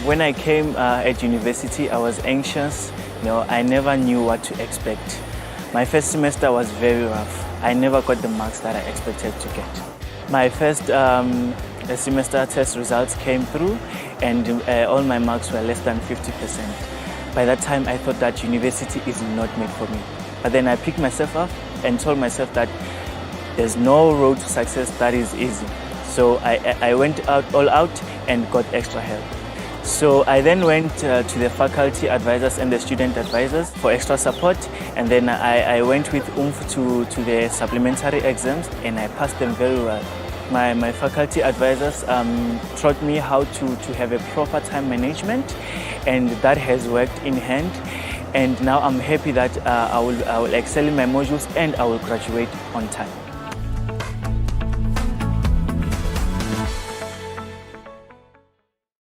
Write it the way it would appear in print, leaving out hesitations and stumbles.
When I came at university, I was anxious. I never knew what to expect. My first semester was very rough. I never got the marks that I expected to get. My first semester test results came through, and all my marks were less than 50%. By that time, I thought that university is not made for me. But then I picked myself up and told myself that there's no road to success that is easy. So I went all out and got extra help. So I then went to the faculty advisors and the student advisors for extra support, and then I went with oomph to the supplementary exams, and I passed them very well. My faculty advisors taught me how to have a proper time management, and that has worked in hand. And now I'm happy that I will excel in my modules and I will graduate on time.